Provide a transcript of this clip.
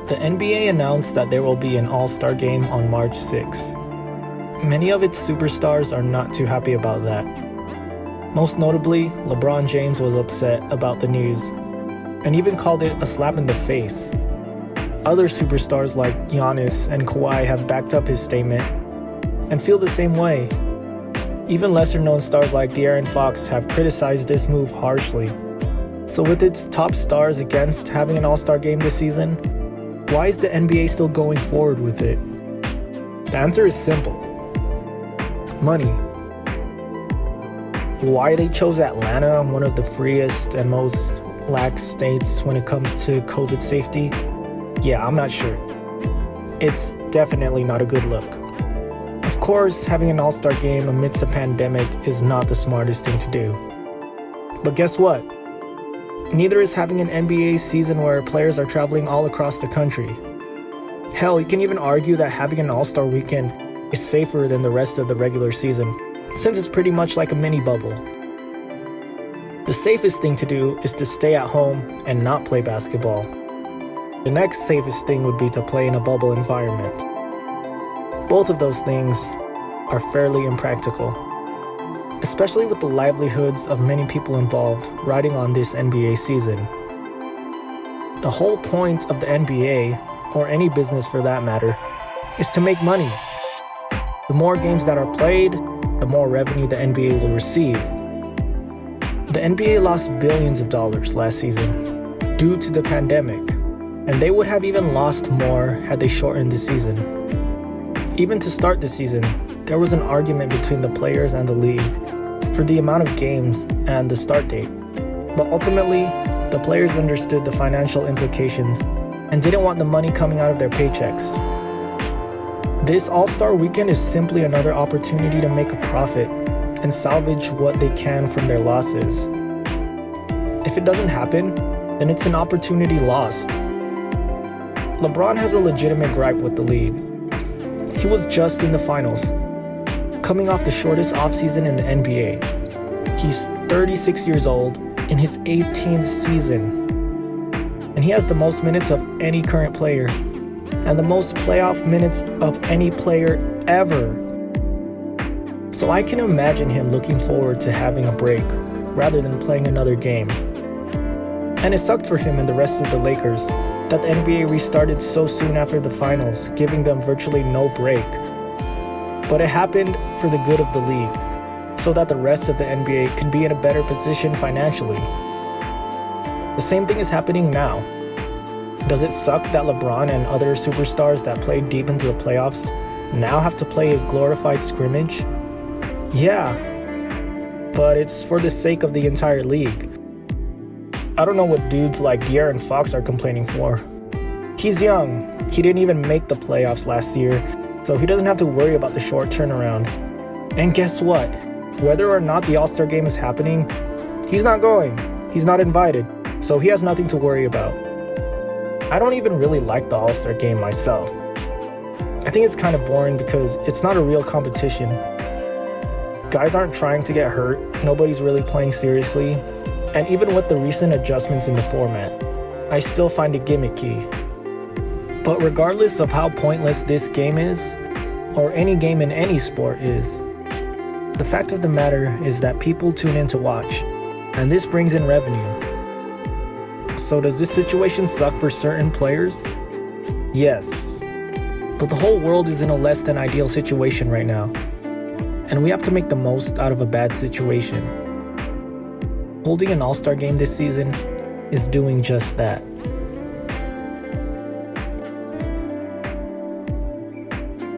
The NBA announced that there will be an All-Star game on March 6. Many of its superstars are not too happy about that. Most notably, Lebron James was upset about the news and even called it a slap in the face. Other superstars like Giannis and Kawhi have backed up his statement and feel the same way. Even lesser-known stars like De'Aaron Fox have criticized this move harshly. So with its top stars against having an All-Star game this season, why is the NBA still going forward with it? The answer is simple. Money. Why they chose Atlanta, one of the freest and most lax states when it comes to COVID safety? Yeah, I'm not sure. It's definitely not a good look. Of course, having an All-Star game amidst a pandemic is not the smartest thing to do. But guess what? Neither is having an NBA season where players are traveling all across the country. Hell, you can even argue that having an All-Star weekend is safer than the rest of the regular season, since it's pretty much like a mini bubble. The safest thing to do is to stay at home and not play basketball. The next safest thing would be to play in a bubble environment. Both of those things are fairly impractical, especially with the livelihoods of many people involved riding on this NBA season. The whole point of the NBA, or any business for that matter, is to make money. The more games that are played, the more revenue the NBA will receive. The NBA lost billions of dollars last season due to the pandemic, and they would have even lost more had they shortened the season. Even to start the season, there was an argument between the players and the league for the amount of games and the start date. But ultimately, the players understood the financial implications and didn't want the money coming out of their paychecks. This All-Star weekend is simply another opportunity to make a profit and salvage what they can from their losses. If it doesn't happen, then it's an opportunity lost. LeBron has a legitimate gripe with the league. He was just in the finals, coming off the shortest offseason in the NBA. He's 36 years old in his 18th season, and he has the most minutes of any current player and the most playoff minutes of any player ever. So I can imagine him looking forward to having a break rather than playing another game. And it sucked for him and the rest of the Lakers that the NBA restarted so soon after the finals, giving them virtually no break. But it happened for the good of the league, so that the rest of the NBA could be in a better position financially. The same thing is happening now. Does it suck that LeBron and other superstars that played deep into the playoffs now have to play a glorified scrimmage? Yeah, but it's for the sake of the entire league. I don't know what dudes like De'Aaron Fox are complaining for. He's young. He didn't even make the playoffs last year, so he doesn't have to worry about the short turnaround. And guess what? Whether or not the All-Star game is happening, he's not going. He's not invited, so he has nothing to worry about. I don't even really like the All-Star game myself. I think it's kind of boring because it's not a real competition. Guys aren't trying to get hurt, nobody's really playing seriously, and even with the recent adjustments in the format, I still find it gimmicky. But regardless of how pointless this game is, or any game in any sport is, the fact of the matter is that people tune in to watch, and this brings in revenue. So does this situation suck for certain players? Yes. But the whole world is in a less than ideal situation right now, and we have to make the most out of a bad situation. Holding an All-Star game this season is doing just that.